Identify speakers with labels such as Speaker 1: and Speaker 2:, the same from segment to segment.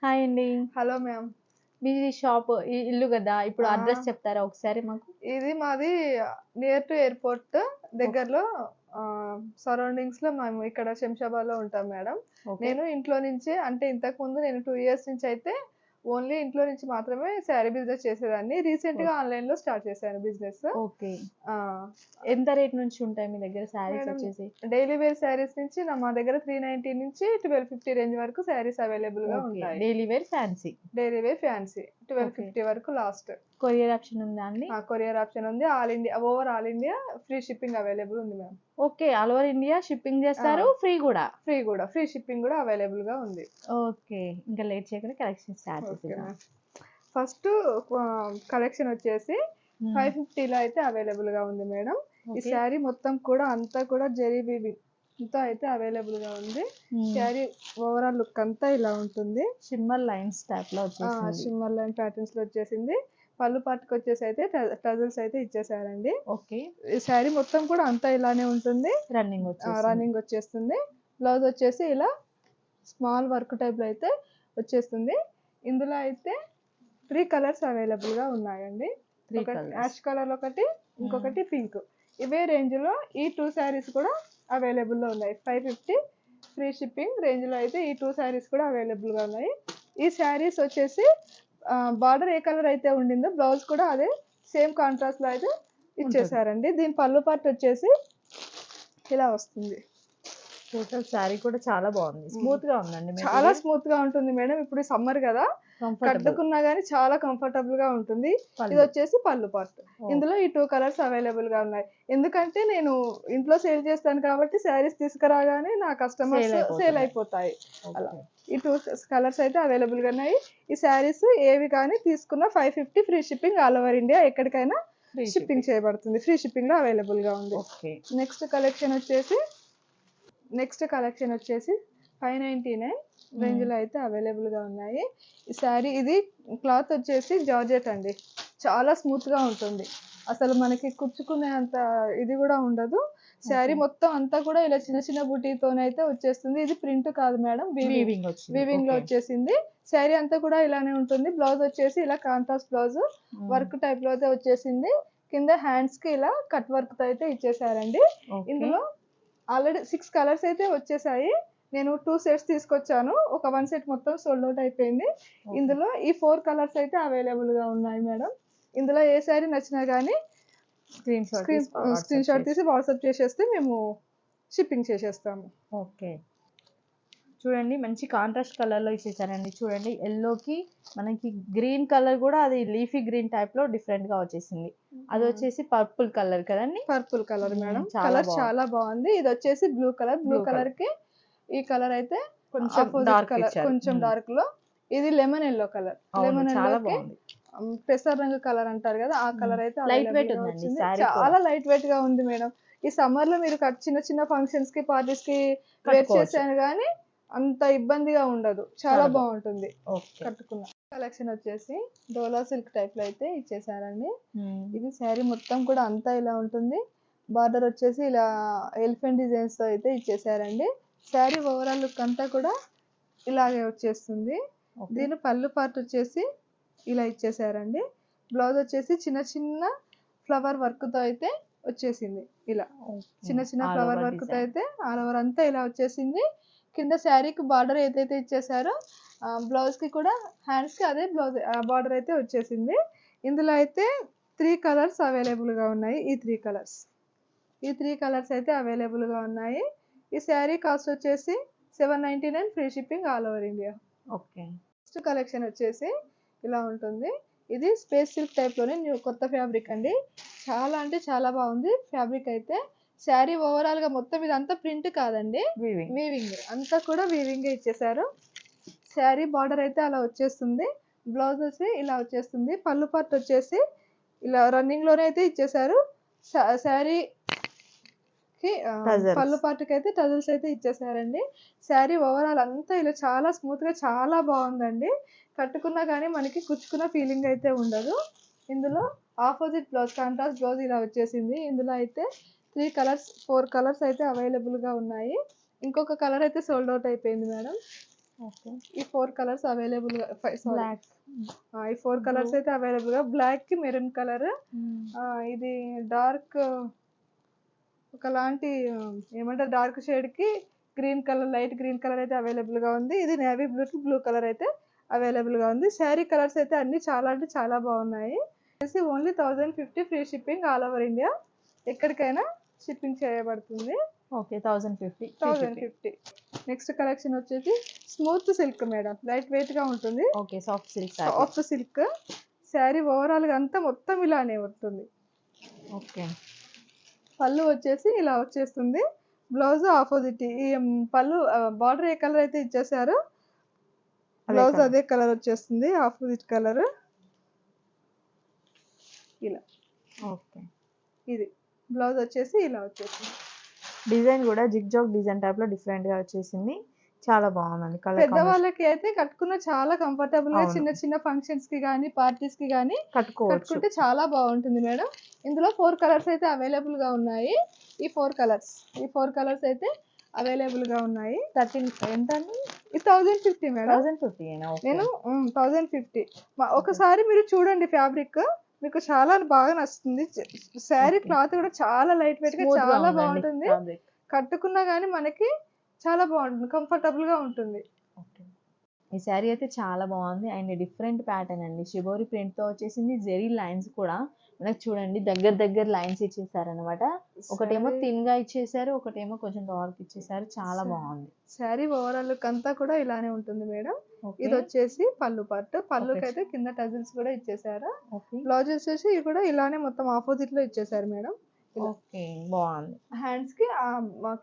Speaker 1: Hi అండి.
Speaker 2: Hello ma'am.
Speaker 1: మీది shop ఇల్లు గదా! ఇప్పుడు
Speaker 2: ఆ!
Speaker 1: అడ్రెస్ చెప్తారా ఒకసారి మాకు?
Speaker 2: ఇది మాది నియర్ టు ఎయిర్‌పోర్ట్
Speaker 1: ఓకే.
Speaker 2: దగ్గరలో సరౌండింగ్స్‌లో మేము ఇక్కడ శంషాబాద్‌లో ఉంటాం మేడం.
Speaker 1: ఓకే.
Speaker 2: నేను ఇంట్లో నుంచే అంటే ఇంతకుముందు నేను 2 ఇయర్స్ నుంచి అయితే ఓన్లీ ఇంట్లో నుంచి మాత్రమే శారీ బిజినెస్ చేసేదాన్ని. రీసెంట్‌గా
Speaker 1: ఓకే.
Speaker 2: ఆన్‌లైన్‌లో స్టార్ట్ చేశాను బిజినెస్.
Speaker 1: ఓకే.
Speaker 2: ఆ!
Speaker 1: ఎంత రేట్ నుంచి ఉంటాయి మీ దగ్గర శారీస్
Speaker 2: మేడం
Speaker 1: వచ్చేసి?
Speaker 2: డైలీ వేర్ శారీస్ నుంచి మా దగ్గర 390 నుంచి 1250 రేంజ్ వరకు శారీస్ అవైలబుల్‌గా
Speaker 1: ఓకే.
Speaker 2: ఉంటాయి.
Speaker 1: Daily wear fancy.
Speaker 2: Daily wear fancy
Speaker 1: okay.
Speaker 2: 1250 వరకు లాస్ట్.
Speaker 1: కొరియర్ ఆప్షన్ ఉందా అండి?
Speaker 2: కొరియర్ ఆప్షన్ ఉంది. All India free shipping available ఉంది ma'am.
Speaker 1: Okay. All over India shipping చేస్తారు.
Speaker 2: ఆ!
Speaker 1: ఫ్రీ గూడా.
Speaker 2: ఫ్రీ షిప్పింగ్ గూడా అవైలబుల్‌గా ఉంది.
Speaker 1: ఓకే. ఇంకా లేట్ చేయకుండా కలెక్షన్ స్టార్ట్
Speaker 2: ఓకే
Speaker 1: చేసేద్దాం.
Speaker 2: మ్యామ్. ఫస్ట్ కలెక్షన్ వచ్చేసి
Speaker 1: హ్మ్.
Speaker 2: 550లో అయితే అవైలబుల్‌గా ఉంది మేడం. ఈ
Speaker 1: ఓకే.
Speaker 2: శారీ మొత్తం కూడా అంతా కూడా జరీ వీవింగ్‌తో అయితే అవైలబుల్‌గా ఉంది.
Speaker 1: హ్మ్.
Speaker 2: శారీ ఓవరాల్ లుక్ అంతా ఇలా ఉంటుంది.
Speaker 1: షిమ్మర్ లైన్స్ టైప్‌లో వచ్చేసింది.
Speaker 2: షిమ్మర్ లైన్ ప్యాటర్న్స్‌లో వచ్చేసింది. పళ్ళు పాటుకొచ్చేసి అయితే టజల్స్ అయితే ఇచ్చేసారండి.
Speaker 1: ఓకే.
Speaker 2: ఈ శారీ మొత్తం కూడా అంతా ఇలానే ఉంటుంది.
Speaker 1: రన్నింగ్ వచ్చేసింది.
Speaker 2: రన్నింగ్ వచ్చేస్తుంది. బ్లౌజ్ వచ్చేసి ఇలా స్మాల్ వర్క్ టైప్‌లో అయితే వచ్చేస్తుంది. ఇందులో అయితే 3 కలర్స్ అవైలబుల్‌గా ఉన్నాయండి.
Speaker 1: 3
Speaker 2: ఒకటి
Speaker 1: కలర్స్.
Speaker 2: యాష్ కలర్ ఒకటి,
Speaker 1: హ్మ్.
Speaker 2: ఇంకొకటి పింక్. ఇవే రేంజ్‌లో ఈ 2 శారీస్ కూడా అవైలబుల్‌లో ఉన్నాయి. 550 ఫ్రీ షిప్పింగ్ రేంజ్‌లో అయితే ఈ 2 శారీస్ కూడా అవైలబుల్‌గా ఉన్నాయి. ఈ శారీస్ వచ్చేసి బార్డర్ ఏ కలర్ అయితే ఉండిందో బ్లౌజ్ కూడా అదే సేమ్ కాంట్రాస్ట్‌లో అయితే
Speaker 1: ఉంటుంది.
Speaker 2: ఇచ్చేసారండి. దీని పళ్ళు పార్ట్ వచ్చేసి ఇలా వస్తుంది.
Speaker 1: టోటల్ శారీ కూడా చాలా బావుంది.
Speaker 2: హ్మ్.
Speaker 1: స్మూత్‌గా ఉందండి
Speaker 2: చాలా
Speaker 1: మెటీరియల్.
Speaker 2: స్మూత్‌గా ఉంటుంది మేడం. ఇప్పుడు సమ్మర్ గదా!
Speaker 1: కంఫర్టబుల్.
Speaker 2: కట్టుకున్నా గాని చాలా కంఫర్టబుల్‌గా ఉంటుంది.
Speaker 1: పళ్ళు.
Speaker 2: ఇదొచ్చేసి పళ్ళు పార్ట్.
Speaker 1: ఓహ్!
Speaker 2: ఇందులో ఈ 2 కలర్స్ అవైలబుల్‌గా ఉన్నాయి. ఎందుకంటే నేను ఇంట్లో సేల్ చేస్తాను కాబట్టి శారీస్ తీసుకురాగానే నా కస్టమర్స్
Speaker 1: సేల్
Speaker 2: సేల్
Speaker 1: అయిపోతున్నాయి.
Speaker 2: అయిపోతాయి. అలా.
Speaker 1: ఓకే.
Speaker 2: ఈ 2 కలర్స్ అయితే అవైలబుల్‌గా ఉన్నాయి. ఈ శారీస్ ఏవి గాని తీసుకున్న 550 free shipping all over India ఎక్కడికైనా
Speaker 1: ఫ్రీ
Speaker 2: షిప్పింగ్
Speaker 1: షిప్పింగ్.
Speaker 2: చేయబడుతుంది. ఫ్రీ షిప్పింగ్‌లో అవైలబుల్‌గా ఉంది.
Speaker 1: ఓకే.
Speaker 2: నెక్స్ట్ కలెక్షన్ వచ్చేసి నెక్స్ట్ కలెక్షన్ వచ్చేసి 599
Speaker 1: హ్మ్.
Speaker 2: రేంజ్‌లో అయితే అవైలబుల్‌గా ఉన్నాయి. ఈ శారీ ఇది క్లాత్ వచ్చేసి జార్జెట్ అండి. చాలా స్మూత్‌గా ఉంటుంది. అసలు మనకి కుచ్చుకునే అంత ఇది గూడా ఉండదు. శారీ
Speaker 1: ఓకే.
Speaker 2: మొత్తం అంతా కూడా ఇలా చిన్న చిన్న బుటీతోనైతే వచ్చేస్తుంది. ఇది ప్రింట్ కాదు మేడం వీవింగ్.
Speaker 1: వీవింగ్ వచ్చింది.
Speaker 2: వీవింగ్‌లో
Speaker 1: ఓకే.
Speaker 2: వచ్చేసింది. శారీ అంతా కూడా ఇలానే ఉంటుంది. బ్లౌజ్ వచ్చేసి ఇలా కాంట్రాస్ట్ బ్లౌజ్
Speaker 1: హ్మ్.
Speaker 2: వర్క్ టైప్‌లో అయితే వచ్చేసింది. కింద హ్యాండ్స్‌కి ఇలా కట్ వర్క్‌తో అయితే ఇచ్చేసారండి.
Speaker 1: ఓకే.
Speaker 2: ఇందులో ఆల్రెడీ 6 కలర్స్ అయితే వచ్చేసాయి. నేను 2 సెట్స్ తీసుకొచ్చాను. ఒక 1 సెట్ మొత్తం సోల్డ్ ఔట్ అయిపోయింది.
Speaker 1: ఓకే.
Speaker 2: ఇందులో ఈ 4 కలర్స్ అయితే అవైలబుల్‌గా ఉన్నాయి మేడం. ఇందులో ఏ శారీ నచ్చినా గానీ
Speaker 1: స్క్రీన్ షాట్ తీసి వాట్సాప్
Speaker 2: స్క్రీన్‌షాట్
Speaker 1: చేసి.
Speaker 2: తీసి వాట్సాప్ చేసేస్తే మేము షిప్పింగ్ చేసేస్తాము.
Speaker 1: ఓకే. చూడండి మంచి కాంట్రాస్ట్ కలర్‌లో ఇచ్చేసారండి. చూడండి యెల్లోకి మనకి గ్రీన్ కలర్ గూడా అది లీఫీ గ్రీన్ టైప్‌లో డిఫరెంట్‌గా వచ్చేసింది.
Speaker 2: హ్మ్.
Speaker 1: అదొచ్చేసి పర్పుల్ కలర్ కదండీ!
Speaker 2: Purple colour madam.
Speaker 1: చాలా
Speaker 2: కలర్
Speaker 1: బావుంది.
Speaker 2: చాలా బావుంది. ఇదొచ్చేసి blue colour. Blue
Speaker 1: blue colour.
Speaker 2: కలర్‌కి ఈ కలర్ అయితే
Speaker 1: కొంచెం
Speaker 2: అపోజిట్
Speaker 1: డార్క్
Speaker 2: కలర్
Speaker 1: ఇచ్చారు.
Speaker 2: కొంచెం డార్క్‌లో. ఇది లెమన్ యెల్లో కలర్.
Speaker 1: అవును.
Speaker 2: లెమన్
Speaker 1: చాలా
Speaker 2: యెల్లోకి
Speaker 1: బావుంది.
Speaker 2: పెసర రంగు కలర్ అంటారు గదా! ఆ కలర్ అయితే
Speaker 1: లైట్ వెయిట్
Speaker 2: అవైలబుల్‌గా
Speaker 1: ఉందండి
Speaker 2: వచ్చింది.
Speaker 1: శారీ కూడా.
Speaker 2: చాలా లైట్ వెయిట్‌గా ఉంది మేడం. ఈ సమ్మర్‌లో మీరు చిన్న చిన్న ఫంక్షన్స్‌కి, పార్టీస్‌కి వేర్
Speaker 1: కట్టుకోవచ్చు.
Speaker 2: చేశాను గానీ అంత ఇబ్బందిగా ఉండదు. చాలా
Speaker 1: చాలా బావుంది.
Speaker 2: బావుంటుంది
Speaker 1: ఓకే.
Speaker 2: కట్టుకున్న. కలెక్షన్ వచ్చేసి డోలా సిల్క్ టైప్‌లో అయితే ఇచ్చేసారండి.
Speaker 1: హ్మ్.
Speaker 2: ఇది శారీ మొత్తం కూడా అంతా ఇలా ఉంటుంది. బార్డర్ వచ్చేసి ఇలా ఎలిఫెంట్ డిజైన్స్‌తో అయితే ఇచ్చేసారండి. శారీ ఓవరాల్ లుక్ అంతా కూడా ఇలాగే వచ్చేస్తుంది.
Speaker 1: ఓకే.
Speaker 2: దీని పళ్ళు పార్ట్ వచ్చేసి ఇలా ఇచ్చేసారండి. బ్లౌజ్ వచ్చేసి చిన్న చిన్న ఫ్లవర్ వర్క్‌తో అయితే వచ్చేసింది ఇలా.
Speaker 1: ఓకే.
Speaker 2: చిన్న చిన్న
Speaker 1: ఆల్
Speaker 2: ఫ్లవర్
Speaker 1: ఓవర్
Speaker 2: వర్క్‌తో
Speaker 1: డిజైన్.
Speaker 2: అయితే ఆల్ ఓవర్ అంతా ఇలా వచ్చేసింది. కింద శారీకి బార్డర్ ఏదైతే ఇచ్చేసారో బ్లౌజ్‌కి కూడా హ్యాండ్స్‌కి అదే బార్డర్ అయితే వచ్చేసింది. ఇందులో అయితే 3 కలర్స్ అవైలబుల్‌గా ఉన్నాయి. ఈ 3 కలర్స్. ఈ 3 కలర్స్ అయితే అవైలబుల్‌గా ఉన్నాయి. ఈ శారీ కాస్ట్ వచ్చేసి 799 free shipping all over India.
Speaker 1: Okay.
Speaker 2: Next collection వచ్చేసి ఇలా ఉంటుంది. ఇది స్పేస్ సిల్క్ టైప్‌లోనే కొత్త ఫ్యాబ్రిక్ అండి. చాలా అంటే చాలా బాగుంది ఫ్యాబ్రిక్ అయితే. శారీ ఓవరాల్‌గా మొత్తం ఇదంతా ప్రింట్ కాదండి.
Speaker 1: వీవింగ్.
Speaker 2: వీవింగ్. అంతా కూడా వీవింగే ఇచ్చేసారు. శారీ బార్డర్ అయితే అలా వచ్చేస్తుంది. బ్లౌజ్ వచ్చి ఇలా వచ్చేస్తుంది. పళ్ళు పార్ట్ వచ్చేసి ఇలా రన్నింగ్‌లోనే అయితే ఇచ్చేసారు. శారీకి
Speaker 1: టజల్స్.
Speaker 2: పళ్ళు పార్ట్‌కైతే టజిల్స్ అయితే ఇచ్చేసారండి. శారీ ఓవరాల్ అంతా ఇలా చాలా స్మూత్‌గా చాలా బావుందండి. కట్టుకున్నా గానీ మనకి కుచ్చుకున్న ఫీలింగ్ అయితే ఉండదు. ఇందులో ఆపోజిట్ బ్లౌజ్ కాంట్రాస్ట్ బ్లౌజ్ ఇలా వచ్చేసింది. ఇందులో అయితే 4 కలర్స్ అయితే అవైలబుల్‌గా ఉన్నాయి. ఇంకొక కలర్ అయితే సోల్డ్ ఔట్ అయిపోయింది మేడం.
Speaker 1: ఓకే.
Speaker 2: ఈ 4 కలర్స్ అవైలబుల్‌గా సారీ
Speaker 1: బ్లాక్.
Speaker 2: ఈ 4 కలర్స్
Speaker 1: బ్లూ.
Speaker 2: అయితే అవైలబుల్‌గా బ్లాక్‌కి మెరూన్ కలర్, ఇది డార్క్ ఒకలాంటి ఏమంటారు డార్క్ షేడ్‌కి green colour, light green colour అయితే అవైలబుల్‌గా ఉంది. ఇది నేవీ బ్లూకి బ్లూ కలర్ అయితే అవైలబుల్‌గా ఉంది. శారీ కలర్స్ అయితే అన్నీ చాలా అంటే చాలా బాగున్నాయి. వచ్చేసి only 1050 free shipping all over India. ఎక్కడికైనా షిప్పింగ్ చేయబడుతుంది.
Speaker 1: ఓకే. 1050.
Speaker 2: 1050. నెక్స్ట్ కలెక్షన్ వచ్చేసి స్మూత్ సిల్క్ మేడం. లైట్ వెయిట్‌గా ఉంటుంది.
Speaker 1: Okay. Soft silk sorry.
Speaker 2: Soft silk. Sari ఓవరాల్‌గా అంతా మొత్తం ఇలానే ఉంటుంది.
Speaker 1: ఓకే.
Speaker 2: పళ్ళు వచ్చేసి ఇలా వచ్చేస్తుంది. Blouse opposite. ఈ పళ్ళు బార్డర్ ఏ కలర్ అయితే ఇచ్చేసారో బ్లౌజ్ అదే కలర్ వచ్చేస్తుంది. Opposite colour. ఇలా.
Speaker 1: ఓకే.
Speaker 2: ఇది బ్లౌజ్ వచ్చేసి ఇలా వచ్చేసింది.
Speaker 1: డిజైన్ కూడా జిగ్జాగ్ డిజైన్ టైప్ లో డిఫరెంట్ గా వచ్చేసింది. చాలా బాగుందండి. కలర్
Speaker 2: పెద్దవాళ్ళకి అయితే కట్టుకున్న చాలా కంఫర్టబుల్ గా
Speaker 1: అవును.
Speaker 2: చిన్న చిన్న ఫంక్షన్స్ కి గానీ పార్టీస్ కి గానీ
Speaker 1: కట్టుకోవచ్చు.
Speaker 2: కట్టుకుంటే చాలా బాగుంటుంది మేడం. ఇందులో 4 కలర్స్ అయితే అవైలబుల్ గా ఉన్నాయి. ఈ 4 కలర్స్ అయితే అవైలబుల్ గా ఉన్నాయి.
Speaker 1: 13 ఎంత అండి?
Speaker 2: ఇది 1050 మేడం.
Speaker 1: 1050 ఏనా? ఓకే.
Speaker 2: నేను 1050. ఒకసారి మీరు చూడండి ఫ్యాబ్రిక్, మీకు చాలా బాగా నచ్చుతుంది. శారీ
Speaker 1: ఓకే.
Speaker 2: క్లాత్ కూడా చాలా లైట్ వెయిట్ గా
Speaker 1: స్మూత్ గా
Speaker 2: చాలా
Speaker 1: ఉందండి
Speaker 2: బాగుంటుంది.
Speaker 1: ఫ్యాబ్రిక్.
Speaker 2: కట్టుకున్నా గానీ మనకి చాలా బాగుంటుంది, కంఫర్టబుల్ గా ఉంటుంది.
Speaker 1: ఓకే. ఈ శారీ అయితే చాలా బాగుంది అండ్ డిఫరెంట్ ప్యాటర్న్ అండి. షిబోరి ప్రింట్ తో వచ్చేసింది. జెరీ లైన్స్ కూడా మనకు చూడండి దగ్గర దగ్గర లైన్స్ ఇచ్చేసారనమాట. ఒకటేమో థిన్ గా ఇచ్చేసారు, ఒకటేమో కొంచెం డార్క్ ఇచ్చేసారు. చాలా బాగుంది.
Speaker 2: శారీ ఓవరాల్ లుక్ అంతా కూడా ఇలానే ఉంటుంది మేడం.
Speaker 1: ఓకే.
Speaker 2: ఇది వచ్చేసి పళ్ళు పార్ట్. పళ్ళుకి
Speaker 1: ఓకే.
Speaker 2: అయితే కింద టజిల్స్ కూడా ఇచ్చేసారు.
Speaker 1: ఓకే.
Speaker 2: బ్లౌజ్ వచ్చేసి ఇది కూడా ఇలానే మొత్తం ఆపోజిట్ లో ఇచ్చేసారు మేడం.
Speaker 1: ఓకే. బాగుంది.
Speaker 2: హ్యాండ్స్ కి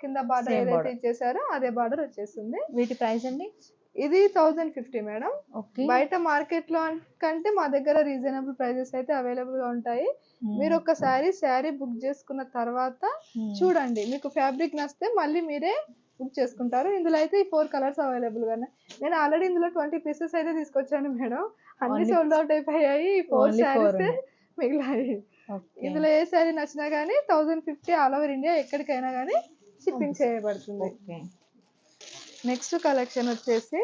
Speaker 2: కింద బార్డర్
Speaker 1: Same
Speaker 2: ఏదైతే
Speaker 1: border.
Speaker 2: ఇచ్చేసారో అదే బార్డర్ వచ్చేస్తుంది.
Speaker 1: వీటి ప్రైస్ అండి?
Speaker 2: ఇది 1050 మేడం.
Speaker 1: ఓకే.
Speaker 2: బయట మార్కెట్ లో కంటే మా దగ్గర రీజనబుల్ ప్రైజెస్ అయితే అవైలబుల్ గా ఉంటాయి. మీరు ఒక్కసారి శారీ బుక్ చేసుకున్న తర్వాత చూడండి, మీకు ఫ్యాబ్రిక్ నచ్చితే మళ్ళీ మీరే బుక్ చేసుకుంటారు. ఇందులో అయితే ఈ 4 కలర్స్ అవైలబుల్ గా ఉన్నాయి. నేను ఆల్రెడీ ఇందులో 20 పీసెస్ అయితే తీసుకొచ్చాను మేడం. అన్ని
Speaker 1: Only-
Speaker 2: సోల్డ్ అవుట్ అయిపోయాయి. ఈ 4
Speaker 1: Only 4
Speaker 2: శారీస్
Speaker 1: ఉన్నాయి.
Speaker 2: మిగిలాయి.
Speaker 1: ఓకే.
Speaker 2: ఇందులో ఏ శారీ నచ్చినా కానీ 1050 ఆల్ ఓవర్ ఇండియా ఎక్కడికైనా కానీ షిప్పింగ్ చేయబడుతుంది.
Speaker 1: ఓకే.
Speaker 2: నెక్స్ట్ కలెక్షన్ వచ్చేసి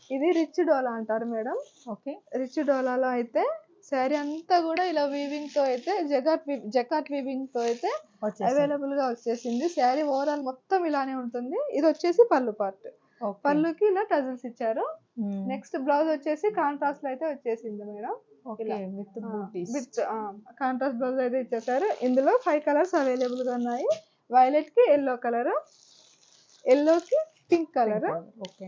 Speaker 2: ఇది రిచ్ డోలా అంటారు మేడం.
Speaker 1: ఓకే.
Speaker 2: రిచ్ డోలాలో అయితే శారీ అంతా కూడా ఇలా వీవింగ్ తో అయితే జకాట్ వీవింగ్ తో అయితే
Speaker 1: వచ్చేసింది.
Speaker 2: అవైలబుల్ గా వచ్చేసింది. శారీ ఓవరాల్ మొత్తం ఇలానే ఉంటుంది. ఇది వచ్చేసి పళ్ళు పార్ట్.
Speaker 1: ఓకే.
Speaker 2: పళ్ళుకి ఇలా టజిల్స్ ఇచ్చారు.
Speaker 1: మ్మ్.
Speaker 2: నెక్స్ట్ బ్లౌజ్ వచ్చేసి కాంట్రాస్ట్ లో అయితే వచ్చేసింది మేడం.
Speaker 1: ఓకే.
Speaker 2: ఇలా.
Speaker 1: With booties.
Speaker 2: With contrast blouse అయితే ఇచ్చేసారు. ఇందులో 5 కలర్స్ అవైలబుల్ గా ఉన్నాయి. వైలెట్ కి ఎల్లో కలర్, ఎల్లోకి పింక్ కలర్,
Speaker 1: ఓకే.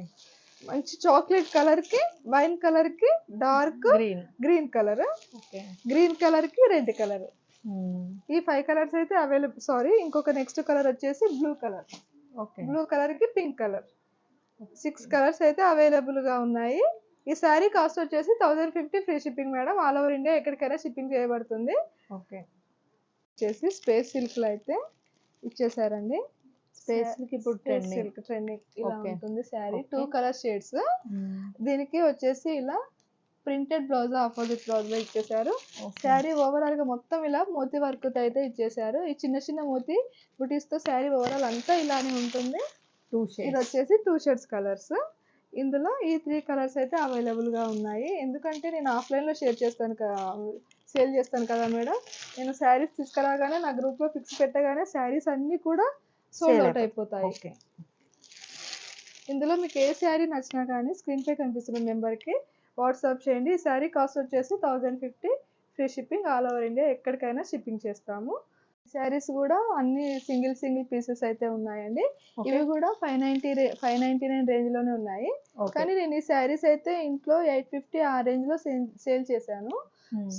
Speaker 2: మంచి చాక్లెట్ కలర్ కి, వైన్ కలర్ కి, dark
Speaker 1: green.
Speaker 2: Green colour,
Speaker 1: okay.
Speaker 2: Green colour కి రెడ్ కలర్.
Speaker 1: మ్మ్.
Speaker 2: ఈ 5 కలర్స్ అయితే అవైలబుల్. సారీ, ఇంకొక నెక్స్ట్ కలర్ వచ్చేసి blue colour.
Speaker 1: Okay.
Speaker 2: Blue colour కి పింక్ కలర్. 6 కలర్స్ అయితే అవైలబుల్ గా ఉన్నాయి. ఈ శారీ కాస్ట్ వచ్చేసి 1050 free shipping madam. All over India ఎక్కడికైనా షిప్పింగ్ చేయబడుతుంది.
Speaker 1: ఓకే.
Speaker 2: వచ్చేసి స్పేస్ సిల్క్ లో అయితే ఇచ్చేసారండి.
Speaker 1: స్పేస్ కి ఇప్పుడు ట్రెండింగ్.
Speaker 2: సిల్క్ ట్రెండింగ్ ఇలా
Speaker 1: Okay.
Speaker 2: ఉంటుంది శారీ.
Speaker 1: Okay.
Speaker 2: 2 colour shades. దీనికి వచ్చేసి ఇలా ప్రింటెడ్ బ్లౌజ్ ఆపోజిట్ బ్లౌజ్ లో ఇచ్చేసారు. శారీ ఓవరాల్ గా మొత్తం ఇలా మోతీ వర్క్ తో అయితే ఇచ్చేసారు. ఈ చిన్న చిన్న మోతీ బుటీస్ తో శారీ ఓవరాల్ అంతా ఇలానే ఉంటుంది.
Speaker 1: 2
Speaker 2: ఇది
Speaker 1: షేడ్స్.
Speaker 2: వచ్చేసి 2 షేడ్స్ కలర్స్. ఇందులో ఈ 3 కలర్స్ అయితే అవైలబుల్ గా ఉన్నాయి. ఎందుకంటే నేను ఆఫ్లైన్ లో సేల్ చేస్తాను కదా మేడం. నేను శారీస్ తీసుకురాగానే నా గ్రూప్ లో ఫిక్స్ పెట్టగానే శారీస్ అన్ని కూడా సోల్డ్ అవుట్ అయిపోతాయి.
Speaker 1: ఓకే.
Speaker 2: ఇందులో మీకు ఏ శారీ నచ్చినా కానీ స్క్రీన్ పై కనిపిస్తున్న నెంబర్ కి వాట్సాప్ చేయండి. ఈ శారీ కాస్ట్ వచ్చేసి 1050 free shipping all over India ఎక్కడికైనా షిప్పింగ్ చేస్తాము. శారీస్ కూడా అన్ని సింగిల్ పీసెస్ అయితే ఉన్నాయండి.
Speaker 1: Okay.
Speaker 2: ఇవి కూడా 599 రేంజ్ లోనే ఉన్నాయి.
Speaker 1: ఓకే.
Speaker 2: కానీ నేను ఈ శారీస్ అయితే ఇంట్లో 850 ఆ రేంజ్ లో సేల్ చేశాను.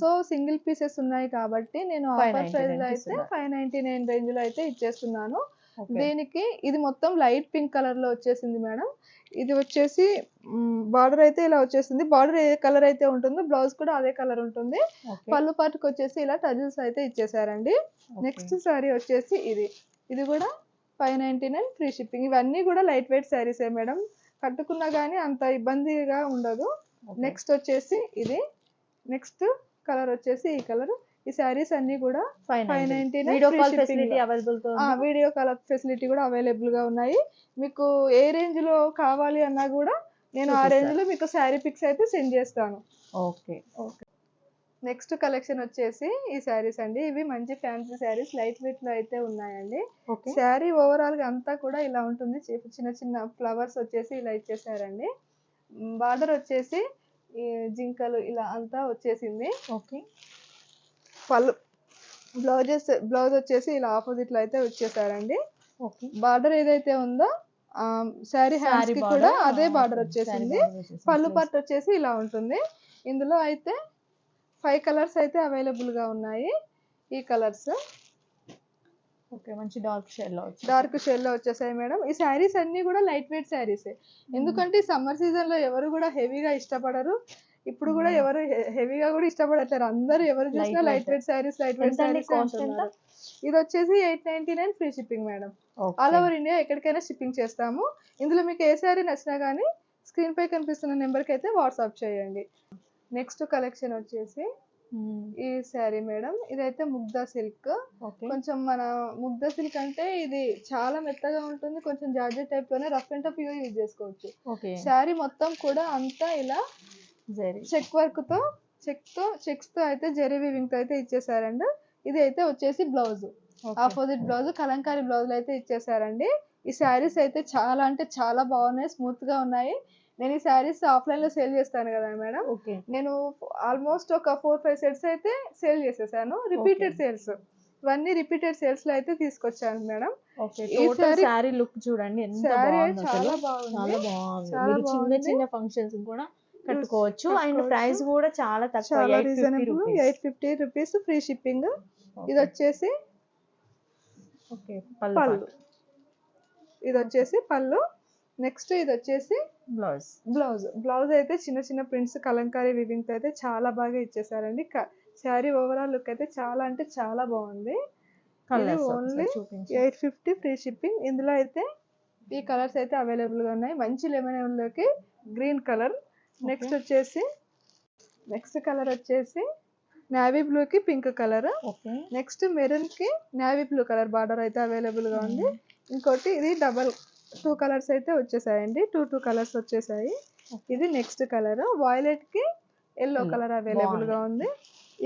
Speaker 2: సో సింగిల్ పీసెస్ ఉన్నాయి కాబట్టి నేను ఆఫర్
Speaker 1: 599
Speaker 2: ప్రైస్ లో
Speaker 1: కి
Speaker 2: అయితే
Speaker 1: ఇస్తున్నారు.
Speaker 2: 599 రేంజ్ లో అయితే ఇచ్చేస్తున్నాను.
Speaker 1: ఓకే.
Speaker 2: దీనికి ఇది మొత్తం లైట్ పింక్ కలర్ లో వచ్చేసింది మేడం. ఇది వచ్చేసి బార్డర్ అయితే ఇలా వచ్చేసింది. బార్డర్ ఏ కలర్ అయితే ఉంటుందో బ్లౌజ్ కూడా అదే కలర్ ఉంటుంది.
Speaker 1: ఓకే.
Speaker 2: పళ్ళు పాటుకు వచ్చేసి ఇలా టజిల్స్ అయితే ఇచ్చేసారండి.
Speaker 1: ఓకే.
Speaker 2: నెక్స్ట్ శారీ వచ్చేసి ఇది కూడా 599 ఫ్రీ షిప్పింగ్. ఇవన్నీ కూడా లైట్ వెయిట్ శారీసే మేడం. కట్టుకున్నా కానీ అంత ఇబ్బందిగా ఉండదు.
Speaker 1: ఓకే.
Speaker 2: నెక్స్ట్ వచ్చేసి నెక్స్ట్ కలర్ వచ్చేసి ఈ కలర్. ఈ శారీస్ అన్ని కూడా 599
Speaker 1: video
Speaker 2: free
Speaker 1: call
Speaker 2: shipping
Speaker 1: facility
Speaker 2: లో.
Speaker 1: అవైలబుల్ తో
Speaker 2: వీడియో కాల్ ఫెసిలిటీ కూడా అవైలబుల్ గా ఉన్నాయి. మీకు ఏ రేంజ్ లో కావాలి అన్నా కూడా నేను ఆ రేంజ్ లో మీకు శారీ పిక్స్ అయితే సెండ్ చేస్తాను.
Speaker 1: ఓకే.
Speaker 2: ఓకే. నెక్స్ట్ కలెక్షన్ వచ్చేసి ఈ శారీస్ అండి. ఇవి మంచి ఫ్యాన్సీ శారీస్ లైట్ వెయిట్ లో అయితే ఉన్నాయండి.
Speaker 1: ఓకే.
Speaker 2: శారీ ఓవరాల్ గా అంతా కూడా ఇలా ఉంటుంది. చిన్న చిన్న ఫ్లవర్స్ వచ్చేసి ఇలా ఇచ్చేసారండి. బార్డర్ వచ్చేసి ఈ జింకలు ఇలా అంతా వచ్చేసింది.
Speaker 1: ఓకే.
Speaker 2: పళ్ళు బ్లౌజ్ వచ్చేసి ఇలా ఆపోజిట్ లో అయితే వచ్చేసారండి.
Speaker 1: ఓకే.
Speaker 2: బార్డర్ ఏదైతే ఉందో శారీ హ్యాండ్స్ కి కూడా అదే బార్డర్ వచ్చేసింది. పళ్ళు పార్ట్ వచ్చేసి ఇలా ఉంటుంది. ఇందులో అయితే 5 కలర్స్ అయితే అవైలబుల్ గా ఉన్నాయి. ఈ కలర్స్
Speaker 1: ఓకే. మంచి డార్క్ షేడ్
Speaker 2: లో వచ్చేసాయి మేడం. ఈ శారీస్ అన్ని కూడా లైట్ వెయిట్ శారీస్. ఎందుకంటే సమ్మర్ సీజన్ లో ఎవరు కూడా హెవీగా ఇష్టపడరు. ఇప్పుడు కూడా ఎవరు హెవీగా కూడా ఇష్టపడట్లేరు. అందరూ ఎవరు చూసినా లైట్ వెయిట్ శారీస్ అంటున్నారు. ఇది వచ్చేసి 899 free shipping madam. All over India ఎక్కడికైనా షిప్పింగ్ చేస్తాము. ఇందులో మీకు ఏ శారీ నచ్చినా కానీ స్క్రీన్ పై కనిపిస్తున్న నెంబర్ కి అయితే వాట్సాప్ చేయండి. నెక్స్ట్ కలెక్షన్ వచ్చేసి ఈ శారీ మేడం. ఇదైతే ముగ్ధా సిల్క్. కొంచెం మన ముగ్ధా సిల్క్ అంటే ఇది చాలా మెత్తగా ఉంటుంది. కొంచెం జార్జెట్ టైప్ లోనే రఫ్ అండ్ టఫ్ యూజ్ చేసుకోవచ్చు. శారీ మొత్తం కూడా అంతా ఇలా చెక్ వర్క్ తో చెక్స్ తో అయితే జెరీ వీవింగ్ తో అయితే ఇచ్చేసారండి. ఇది అయితే వచ్చేసి blouse, opposite blouse Kalamkari blouse అయితే ఇచ్చేసారండి. ఈ శారీస్ అయితే చాలా అంటే చాలా బాగున్నాయి, స్మూత్ గా ఉన్నాయి. నేను ఈ శారీస్ ఆఫ్లైన్ లో సేల్ చేస్తాను కదా మేడం. నేను ఆల్మోస్ట్ ఒక 4-5 సెట్స్ అయితే సేల్ చేసేసాను. రిపీటెడ్ సేల్స్, ఇవన్నీ రిపీటెడ్ సేల్స్ లో అయితే తీసుకొచ్చాను మేడం.
Speaker 1: ఈ శారీ లుక్ చూడండి ఎంత బాగుందో.
Speaker 2: చాలా బాగుంది.
Speaker 1: మీరు చిన్న చిన్న ఫంక్షన్స్ కూడా కట్టుకోవచ్చు. అండ్ ప్రైస్ కూడా చాలా తక్కువ,
Speaker 2: చాలా రీజనబుల్. 850 rupees free shipping. ఇది వచ్చేసి పళ్ళు. ఇది వచ్చేసి పళ్ళు. నెక్స్ట్ ఇది వచ్చేసి బ్లౌజ్ అయితే చిన్న చిన్న ప్రింట్స్ కలంకారీ వివింగ్ తో అయితే చాలా బాగా ఇచ్చేసారండి. శారీ ఓవరాల్ లుక్ అయితే చాలా అంటే చాలా బాగుంది. ఇది ఓన్లీ 850 ఫ్రీ షిప్పింగ్. ఇందులో అయితే ఈ కలర్స్ అయితే అవైలబుల్ గా ఉన్నాయి. మంచి లెమన్ లోకి గ్రీన్ కలర్. నెక్స్ట్ కలర్ వచ్చేసి నేవీ బ్లూ కి పింక్ కలర్. నెక్స్ట్ మెరూన్ కి నేవీ బ్లూ కలర్ బార్డర్ అయితే అవైలబుల్ గా ఉంది. ఇంకోటి ఇది 2 కలర్స్ అయితే వచ్చేసాయండి. 2 కలర్స్ వచ్చేసాయి. ఇది నెక్స్ట్ కలర్ వాయిలెట్ కి ఎల్లో కలర్ అవైలబుల్ గా ఉంది.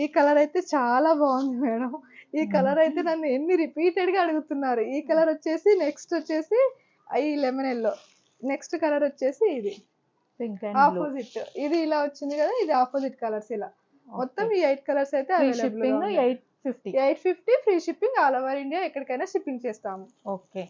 Speaker 2: ఈ కలర్ అయితే చాలా బాగుంది మేడం. ఈ కలర్ అయితే నన్ను ఎన్ని రిపీటెడ్ గా అడుగుతున్నారు. ఈ కలర్ వచ్చేసి నెక్స్ట్ వచ్చేసి ఈ లెమన్ ఎల్లో. నెక్స్ట్ కలర్ వచ్చేసి ఇది ఆపోజిట్. ఇది ఇలా వచ్చింది కదా, ఇది ఆపోజిట్ కలర్స్. ఇలా మొత్తం ఈ 8 కలర్స్ అయితే available. 850 free shipping. All over India ఎక్కడికైనా షిప్పింగ్ చేస్తాము.
Speaker 1: ఓకే.